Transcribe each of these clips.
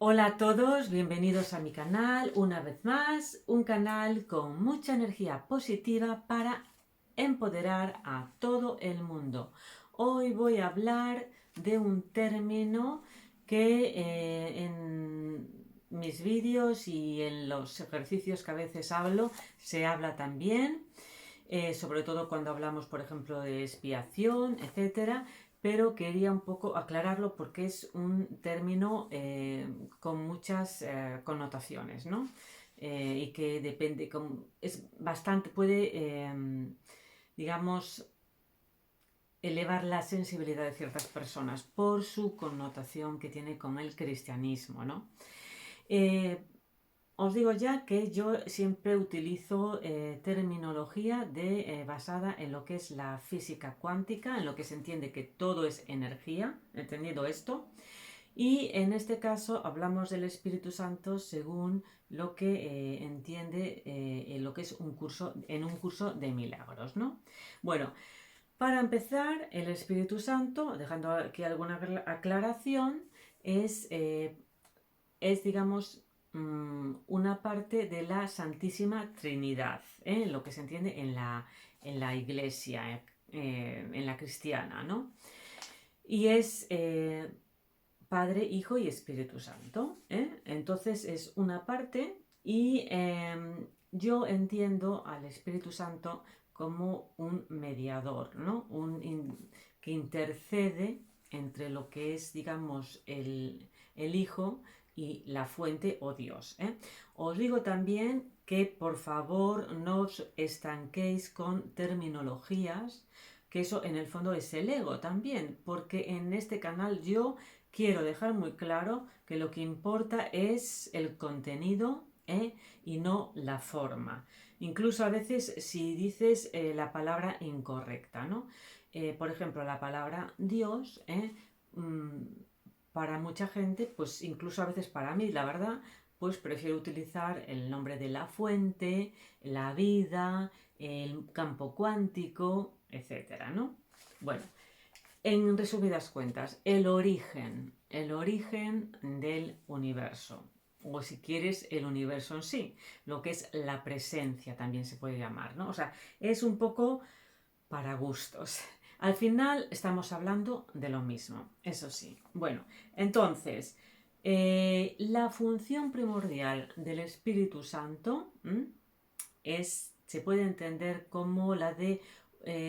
Hola a todos, bienvenidos a mi canal una vez más, un canal con mucha energía positiva para empoderar a todo el mundo. Hoy voy a hablar de un término que en mis vídeos y en los ejercicios que a veces hablo se habla también, sobre todo cuando hablamos, por ejemplo, de expiación, etcétera, pero quería un poco aclararlo porque es un término con muchas connotaciones, ¿no? Y que depende, es bastante, puede, digamos, elevar la sensibilidad de ciertas personas por su connotación que tiene con el cristianismo, ¿no? Os digo ya que yo siempre utilizo terminología basada en lo que es la física cuántica, en lo que se entiende que todo es energía, entendido esto, y en este caso hablamos del Espíritu Santo según lo que entiende en lo que es en un curso de milagros, ¿no? Bueno, para empezar, el Espíritu Santo, dejando aquí alguna aclaración, es, digamos, una parte de la Santísima Trinidad, en lo que se entiende en la iglesia, en la cristiana, ¿no? Y es Padre, Hijo y Espíritu Santo, ¿eh? Entonces es una parte y yo entiendo al Espíritu Santo como un mediador, ¿no? Que intercede entre lo que es, digamos, el Hijo y la fuente o Dios, ¿eh? Os digo también que por favor no os estanquéis con terminologías, que eso en el fondo es el ego también, porque en este canal yo quiero dejar muy claro que lo que importa es el contenido, y no la forma. Incluso a veces si dices la palabra incorrecta, ¿no? Por ejemplo, la palabra Dios, mm, para mucha gente, pues incluso a veces para mí, la verdad, pues prefiero utilizar el nombre de la fuente, la vida, el campo cuántico, etcétera, ¿no? Bueno, en resumidas cuentas, el origen del universo, o si quieres, el universo en sí, lo que es la presencia también se puede llamar, ¿no? O sea, es un poco para gustos. Al final estamos hablando de lo mismo, eso sí. Bueno, entonces, la función primordial del Espíritu Santo se puede entender como la de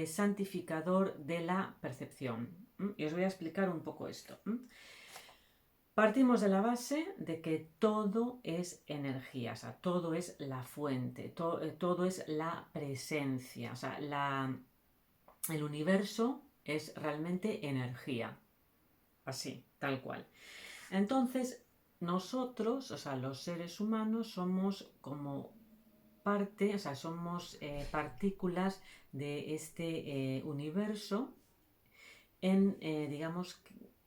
santificador de la percepción. Y os voy a explicar un poco esto. Partimos de la base de que todo es energía, o sea, todo es la fuente, todo es la presencia, o sea, el universo es realmente energía, así, tal cual. Entonces, nosotros, o sea, los seres humanos, somos como parte, o sea, somos partículas de este universo digamos,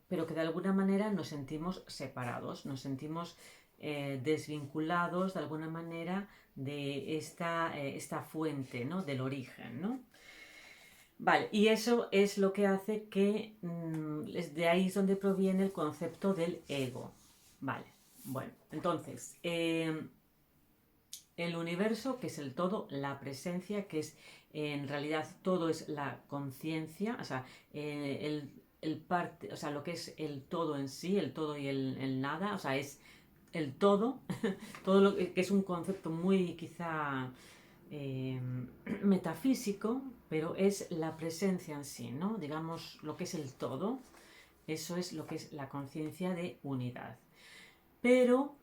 pero que de alguna manera nos sentimos separados, nos sentimos desvinculados de alguna manera de esta fuente, ¿no? Del origen, ¿no? Vale, y eso es lo que hace que de ahí es donde proviene el concepto del ego. Vale, bueno, entonces, el universo, que es el todo, la presencia, que es en realidad todo es la conciencia, o sea, o sea, lo que es el todo en sí, el todo y el nada, o sea, es el todo, todo lo que es un concepto muy quizá eh, metafísico, pero es la presencia en sí, ¿no? Digamos, lo que es el todo, eso es lo que es la conciencia de unidad. Pero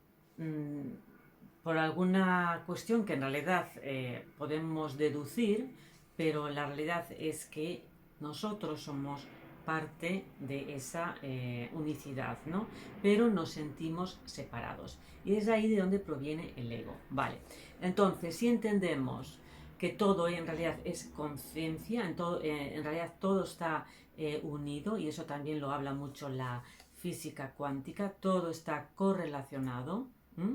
por alguna cuestión que en realidad podemos deducir, pero la realidad es que nosotros somos parte de esa unicidad, ¿no? Pero nos sentimos separados. Y es ahí de donde proviene el ego. Vale. Entonces, si entendemos que todo en realidad es conciencia, en realidad todo está unido, y eso también lo habla mucho la física cuántica, todo está correlacionado. ¿Mm?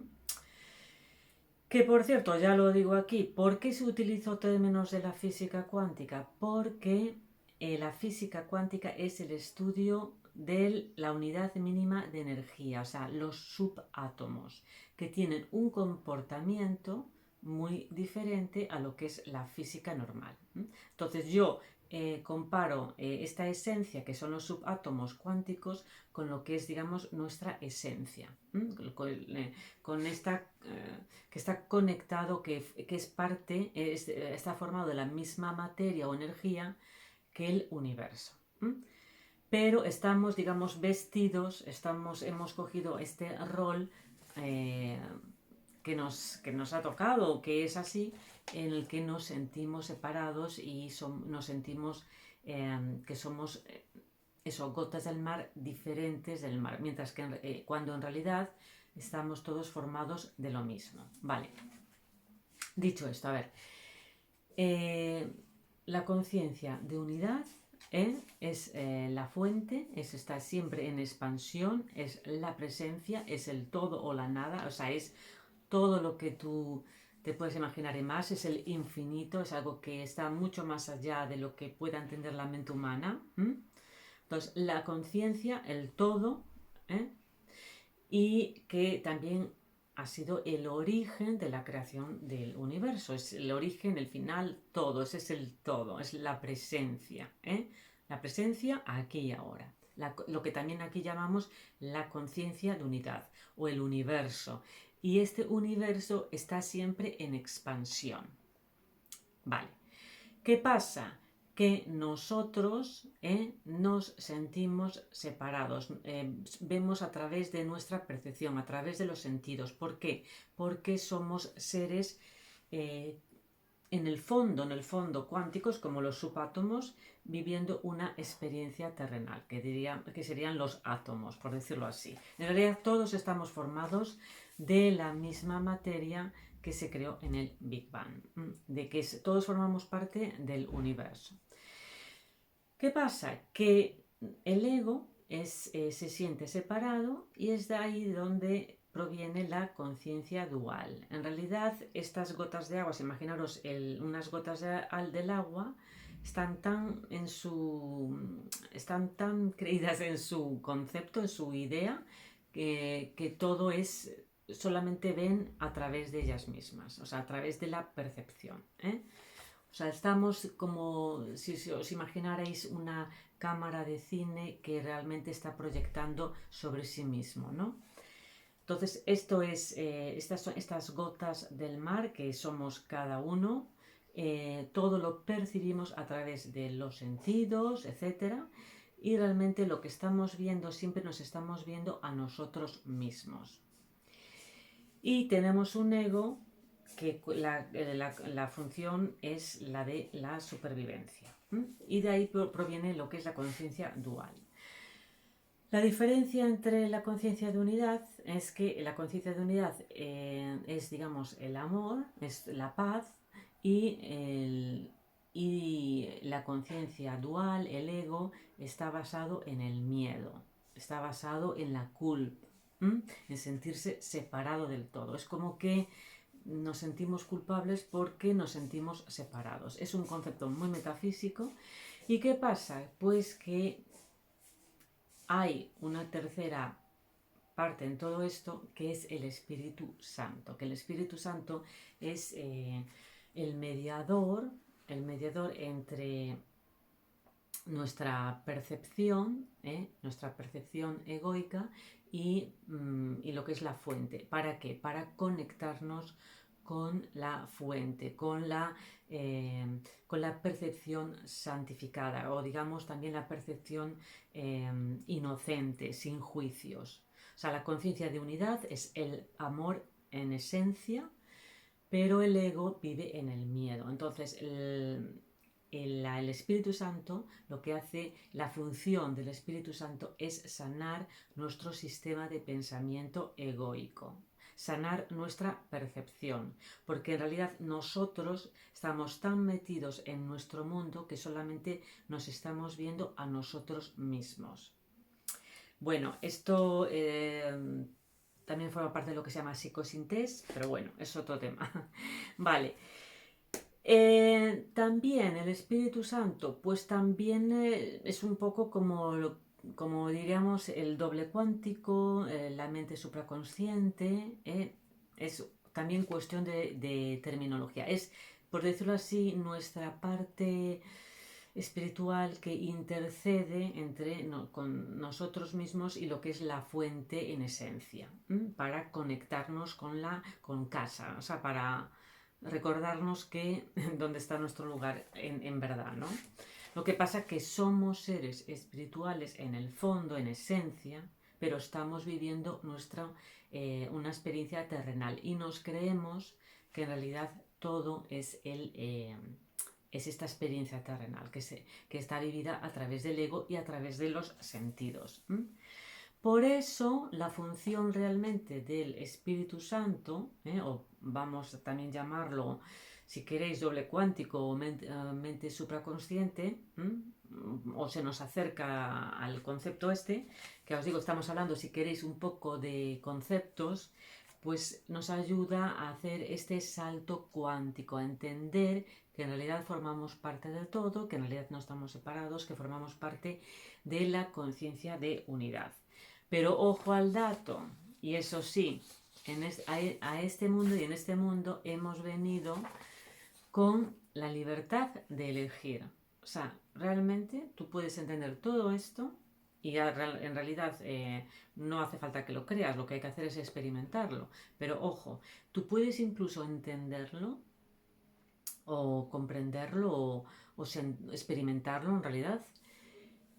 Que por cierto, ya lo digo aquí, ¿por qué se utilizó términos de la física cuántica? Porque la física cuántica es el estudio de la unidad mínima de energía, o sea, los subátomos, que tienen un comportamiento muy diferente a lo que es la física normal. Entonces yo comparo esta esencia, que son los subátomos cuánticos, con lo que es, digamos, nuestra esencia, con esta que está conectado, que es parte, está formado de la misma materia o energía que el universo. Pero estamos, digamos, vestidos, hemos cogido este rol que nos ha tocado, que es así, en el que nos sentimos separados y nos sentimos que somos eso, gotas del mar diferentes del mar, mientras que cuando en realidad estamos todos formados de lo mismo. Vale. Dicho esto, a ver, la conciencia de unidad es la fuente, está siempre en expansión, es la presencia, es el todo o la nada, o sea, es todo lo que tú te puedes imaginar y más, es el infinito, es algo que está mucho más allá de lo que pueda entender la mente humana. Entonces, la conciencia, el todo, y que también ha sido el origen de la creación del universo, es el origen, el final, todo, ese es el todo, es la presencia, la presencia aquí y ahora. Lo que también aquí llamamos la conciencia de unidad o el universo. Y este universo está siempre en expansión. Vale. ¿Qué pasa? Que nosotros nos sentimos separados, vemos a través de nuestra percepción, a través de los sentidos. ¿Por qué? Porque somos seres en el fondo cuánticos, como los subátomos, viviendo una experiencia terrenal, que serían los átomos, por decirlo así. En realidad todos estamos formados de la misma materia que se creó en el Big Bang, de que todos formamos parte del universo. ¿Qué pasa? Que el ego se siente separado y es de ahí donde proviene la conciencia dual. En realidad, estas gotas de agua, imaginaros unas gotas del agua, están tan creídas en su concepto, en su idea, que todo es, solamente ven a través de ellas mismas, o sea, a través de la percepción. O sea, estamos como si os imaginarais una cámara de cine que realmente está proyectando sobre sí mismo, ¿no? Entonces, estas son estas gotas del mar que somos cada uno, todo lo percibimos a través de los sentidos, etc. Y realmente lo que estamos viendo, siempre nos estamos viendo a nosotros mismos. Y tenemos un ego que la función es la de la supervivencia. Y de ahí proviene lo que es la conciencia dual. La diferencia entre la conciencia de unidad es que la conciencia de unidad es, digamos, el amor, es la paz, y la conciencia dual, el ego, está basado en el miedo, está basado en la culpa, en sentirse separado del todo. Es como que nos sentimos culpables porque nos sentimos separados. Es un concepto muy metafísico. ¿Y qué pasa? Pues que hay una tercera parte en todo esto, que es el Espíritu Santo, que el Espíritu Santo es el mediador entre nuestra percepción egoica y lo que es la fuente. ¿Para qué? Para conectarnos con la fuente, con la percepción santificada, o digamos también la percepción inocente, sin juicios. O sea, la conciencia de unidad es el amor en esencia, pero el ego vive en el miedo. Entonces, el Espíritu Santo, lo que hace, la función del Espíritu Santo es sanar nuestro sistema de pensamiento egoico, sanar nuestra percepción, porque en realidad nosotros estamos tan metidos en nuestro mundo que solamente nos estamos viendo a nosotros mismos. Bueno, esto también forma parte de lo que se llama psicosintés, pero bueno, es otro tema. Vale. También el Espíritu Santo, pues también es un poco como como diríamos, el doble cuántico, la mente supraconsciente, es también cuestión de terminología. Es, por decirlo así, nuestra parte espiritual que intercede con nosotros mismos y lo que es la fuente en esencia, para conectarnos con casa, o sea, para recordarnos que dónde está nuestro lugar en verdad, ¿no? Lo que pasa es que somos seres espirituales en el fondo, en esencia, pero estamos viviendo una experiencia terrenal y nos creemos que en realidad todo es esta experiencia terrenal que está vivida a través del ego y a través de los sentidos. Por eso la función realmente del Espíritu Santo, o vamos a también llamarlo, si queréis, doble cuántico o mente supraconsciente, o se nos acerca al concepto este, que os digo, estamos hablando, si queréis, un poco de conceptos, pues nos ayuda a hacer este salto cuántico, a entender que en realidad formamos parte del todo, que en realidad no estamos separados, que formamos parte de la conciencia de unidad. Pero ojo al dato, y eso sí, a este mundo y en este mundo hemos venido con la libertad de elegir. O sea, realmente tú puedes entender todo esto y en realidad no hace falta que lo creas, lo que hay que hacer es experimentarlo. Pero ojo, tú puedes incluso entenderlo o comprenderlo o experimentarlo en realidad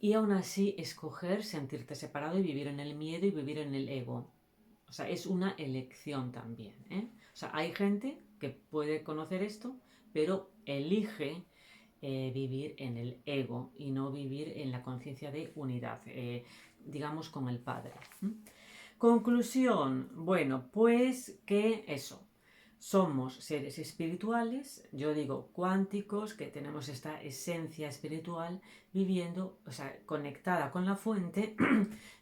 y aún así escoger sentirte separado y vivir en el miedo y vivir en el ego. O sea, es una elección también, ¿eh? O sea, hay gente que puede conocer esto, pero elige vivir en el ego y no vivir en la conciencia de unidad, digamos, con el Padre. Conclusión, bueno, pues que eso, somos seres espirituales, yo digo cuánticos, que tenemos esta esencia espiritual viviendo, o sea, conectada con la fuente,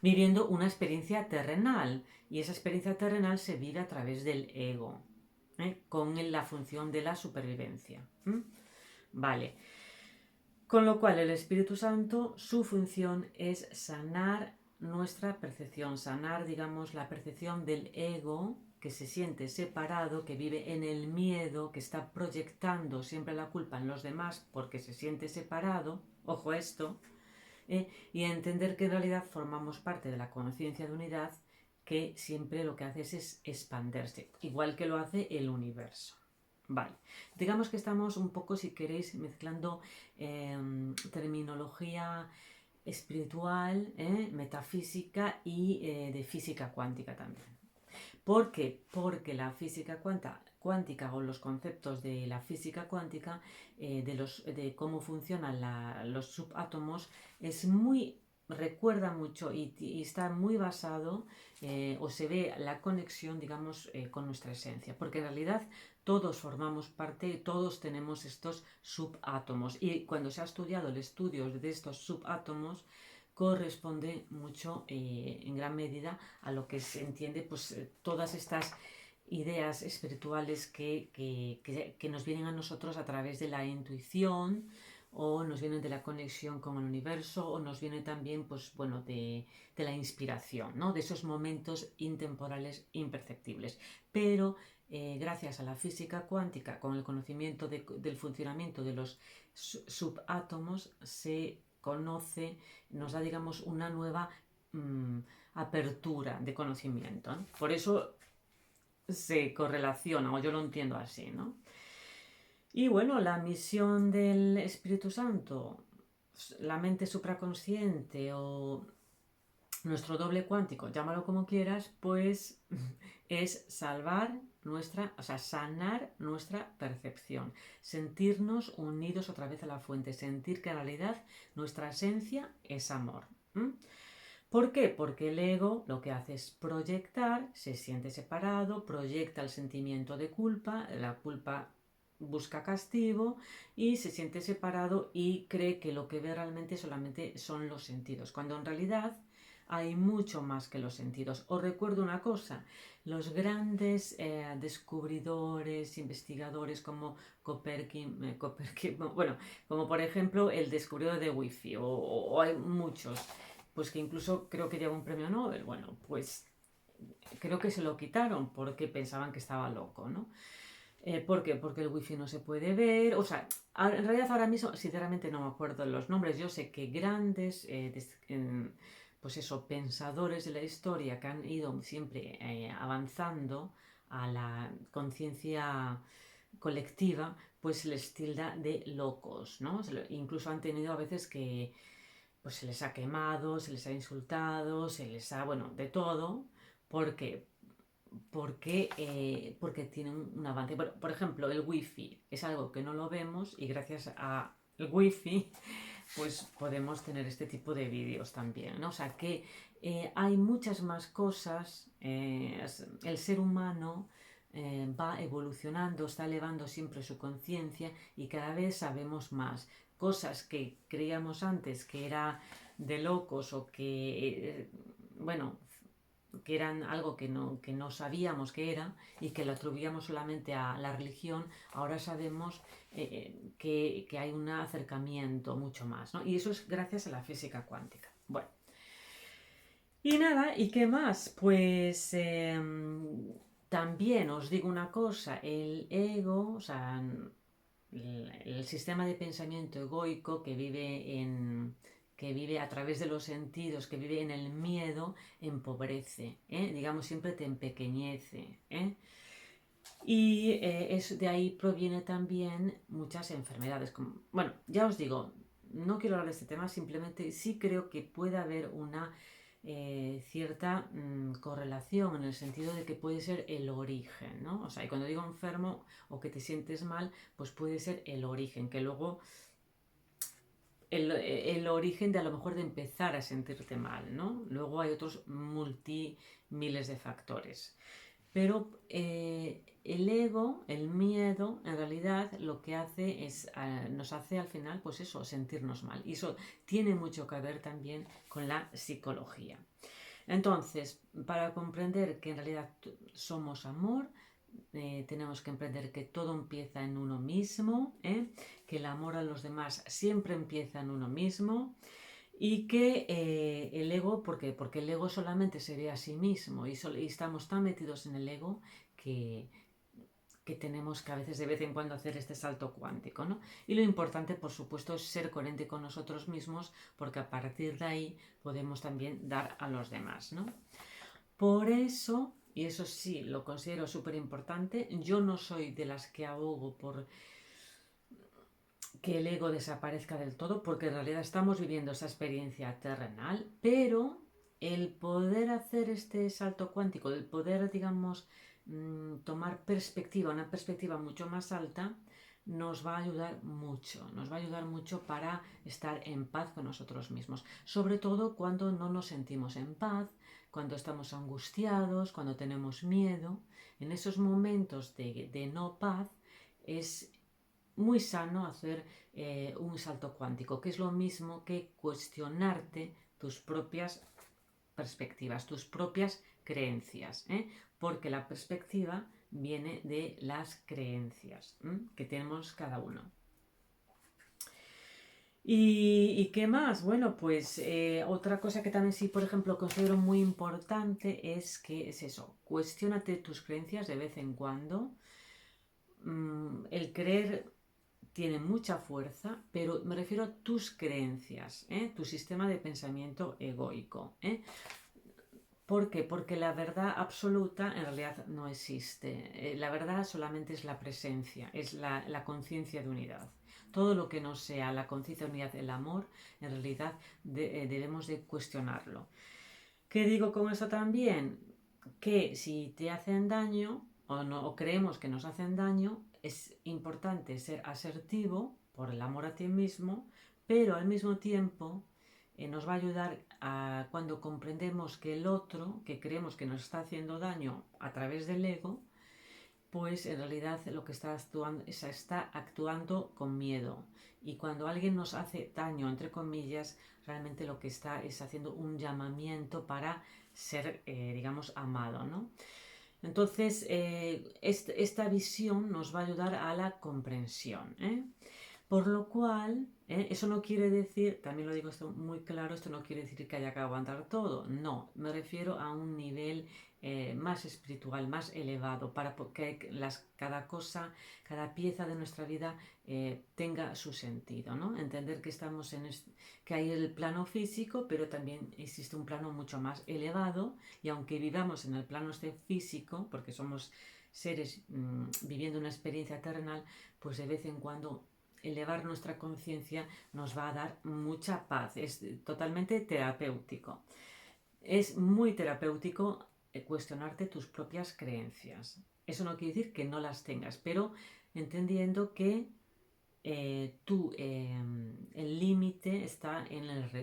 viviendo una experiencia terrenal. Y esa experiencia terrenal se vive a través del ego, con la función de la supervivencia. Vale. Con lo cual el Espíritu Santo, su función es sanar nuestra percepción, sanar, digamos, la percepción del ego que se siente separado, que vive en el miedo, que está proyectando siempre la culpa en los demás porque se siente separado, ojo esto, y entender que en realidad formamos parte de la conciencia de unidad que siempre lo que hace es expandirse, igual que lo hace el universo. Vale, digamos que estamos un poco, si queréis, mezclando terminología espiritual, metafísica y de física cuántica también. ¿Por qué? Porque la física cuántica o los conceptos de la física cuántica, de cómo funcionan los subátomos, recuerda mucho y está muy basado, o se ve la conexión, digamos, con nuestra esencia, porque en realidad todos formamos parte, todos tenemos estos subátomos y cuando se ha estudiado el estudio de estos subátomos corresponde mucho, en gran medida, a lo que se entiende, pues todas estas ideas espirituales que nos vienen a nosotros a través de la intuición, o nos vienen de la conexión con el universo, o nos viene también, pues bueno, de la inspiración, ¿no? De esos momentos intemporales imperceptibles. Pero gracias a la física cuántica, con el conocimiento del funcionamiento de los subátomos, se conoce, nos da, digamos, una nueva apertura de conocimiento, ¿no? Por eso se correlaciona, o yo lo entiendo así, ¿no? Y bueno, la misión del Espíritu Santo, la mente supraconsciente o nuestro doble cuántico, llámalo como quieras, pues es sanar nuestra percepción, sentirnos unidos otra vez a la fuente, sentir que en realidad nuestra esencia es amor. ¿Por qué? Porque el ego lo que hace es proyectar, se siente separado, proyecta el sentimiento de culpa, la culpa busca castigo y se siente separado y cree que lo que ve realmente solamente son los sentidos, cuando en realidad hay mucho más que los sentidos. Os recuerdo una cosa, los grandes descubridores, investigadores como Copernicus, bueno, como por ejemplo el descubridor de Wi-Fi, o hay muchos, pues que incluso creo que lleva un premio Nobel. Bueno, pues creo que se lo quitaron porque pensaban que estaba loco, ¿no? ¿Por qué? Porque el wifi no se puede ver. O sea, en realidad ahora mismo, sinceramente, no me acuerdo de los nombres. Yo sé que grandes, pues eso, pensadores de la historia que han ido siempre avanzando a la conciencia colectiva, pues se les tilda de locos, ¿no? Incluso han tenido a veces que, pues se les ha quemado, se les ha insultado, se les ha, bueno, de todo, porque porque tiene un avance. Por ejemplo, el wifi es algo que no lo vemos y gracias al wifi pues podemos tener este tipo de vídeos también, ¿no? O sea que hay muchas más cosas, el ser humano va evolucionando, está elevando siempre su conciencia y cada vez sabemos más cosas que creíamos antes que era de locos o que, bueno, que eran algo que no sabíamos que era y que lo atribuíamos solamente a la religión, ahora sabemos que hay un acercamiento mucho más, ¿no? Y eso es gracias a la física cuántica. Bueno, y nada, ¿y qué más? Pues también os digo una cosa, el ego, o sea, el sistema de pensamiento egoico que vive a través de los sentidos, que vive en el miedo, empobrece, digamos, siempre te empequeñece. Y de ahí proviene también muchas enfermedades. Bueno, ya os digo, no quiero hablar de este tema, simplemente sí creo que puede haber una cierta correlación en el sentido de que puede ser el origen, ¿no? O sea, y cuando digo enfermo o que te sientes mal, pues puede ser el origen, que luego el origen de a lo mejor de empezar a sentirte mal, ¿no? Luego hay otros miles de factores. Pero el ego, el miedo, en realidad lo que hace es, nos hace al final, pues eso, sentirnos mal. Y eso tiene mucho que ver también con la psicología. Entonces, para comprender que en realidad somos amor, tenemos que comprender que todo empieza en uno mismo, que el amor a los demás siempre empieza en uno mismo y que el ego, ¿por qué? Porque el ego solamente se ve a sí mismo y estamos tan metidos en el ego que tenemos que a veces de vez en cuando hacer este salto cuántico, ¿no? Y lo importante, por supuesto, es ser coherente con nosotros mismos porque a partir de ahí podemos también dar a los demás, ¿no? Por eso, y eso sí lo considero súper importante, yo no soy de las que abogo por que el ego desaparezca del todo, porque en realidad estamos viviendo esa experiencia terrenal, pero el poder hacer este salto cuántico, el poder, digamos, tomar perspectiva, una perspectiva mucho más alta, nos va a ayudar mucho para estar en paz con nosotros mismos, sobre todo cuando no nos sentimos en paz, cuando estamos angustiados, cuando tenemos miedo. En esos momentos de no paz es muy sano hacer un salto cuántico, que es lo mismo que cuestionarte tus propias perspectivas, tus propias creencias, porque la perspectiva viene de las creencias que tenemos cada uno. ¿Y qué más? Bueno, pues otra cosa que también sí, por ejemplo, considero muy importante es que es eso, cuestiónate tus creencias de vez en cuando. El creer tiene mucha fuerza, pero me refiero a tus creencias, tu sistema de pensamiento egoico. ¿Por qué? Porque la verdad absoluta en realidad no existe. La verdad solamente es la presencia, es la conciencia de unidad. Todo lo que no sea la conciencia de unidad, el amor, en realidad debemos de cuestionarlo. ¿Qué digo con eso también? Que si te hacen daño o creemos que nos hacen daño, es importante ser asertivo por el amor a ti mismo, pero al mismo tiempo nos va a ayudar cuando comprendemos que el otro, que creemos que nos está haciendo daño a través del ego, pues en realidad lo que está actuando con miedo. Y cuando alguien nos hace daño, entre comillas, realmente lo que está es haciendo un llamamiento para ser, digamos, amado, ¿no? Entonces, esta visión nos va a ayudar a la comprensión. Por lo cual, eso no quiere decir, también lo digo esto muy claro, esto no quiere decir que haya que aguantar todo, no, me refiero a un nivel más espiritual, más elevado, para que cada cosa, cada pieza de nuestra vida tenga su sentido, ¿no? Entender que estamos que hay el plano físico, pero también existe un plano mucho más elevado, y aunque vivamos en el plano este físico, porque somos seres viviendo una experiencia terrenal, pues de vez en cuando elevar nuestra conciencia nos va a dar mucha paz, es totalmente terapéutico. Es muy terapéutico cuestionarte tus propias creencias. Eso no quiere decir que no las tengas, pero entendiendo que el límite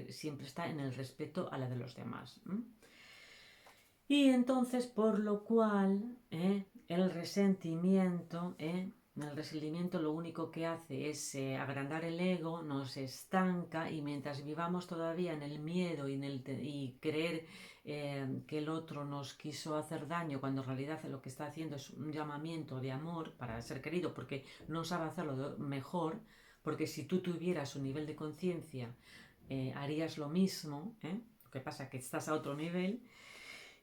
siempre está en el respeto a la de los demás. Y entonces, por lo cual, el resentimiento lo único que hace es agrandar el ego, nos estanca, y mientras vivamos todavía en el miedo y creer que el otro nos quiso hacer daño, cuando en realidad lo que está haciendo es un llamamiento de amor para ser querido, porque no sabe hacerlo mejor, porque si tú tuvieras un nivel de conciencia, harías lo mismo, lo que pasa es que estás a otro nivel.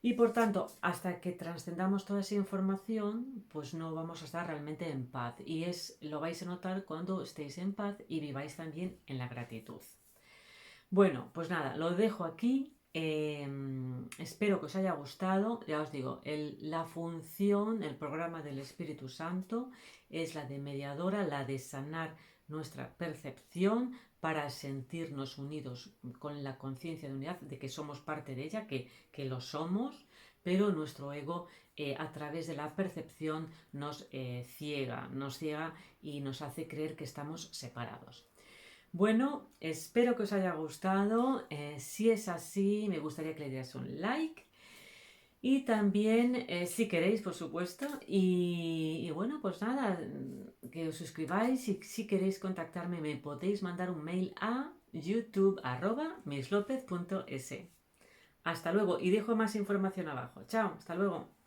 Y por tanto, hasta que trascendamos toda esa información, pues no vamos a estar realmente en paz. Y lo vais a notar cuando estéis en paz y viváis también en la gratitud. Bueno, pues nada, lo dejo aquí. Espero que os haya gustado. Ya os digo, la función, el programa del Espíritu Santo es la de mediadora, la de sanar nuestra percepción para sentirnos unidos con la conciencia de unidad, de que somos parte de ella, que lo somos, pero nuestro ego a través de la percepción nos ciega y nos hace creer que estamos separados. Bueno, espero que os haya gustado. Si es así, me gustaría que le dierais un like. Y también, si queréis, por supuesto. Y bueno, pues nada, que os suscribáis. Y si queréis contactarme, me podéis mandar un mail a youtube@misslopez.es. Hasta luego. Y dejo más información abajo. Chao, hasta luego.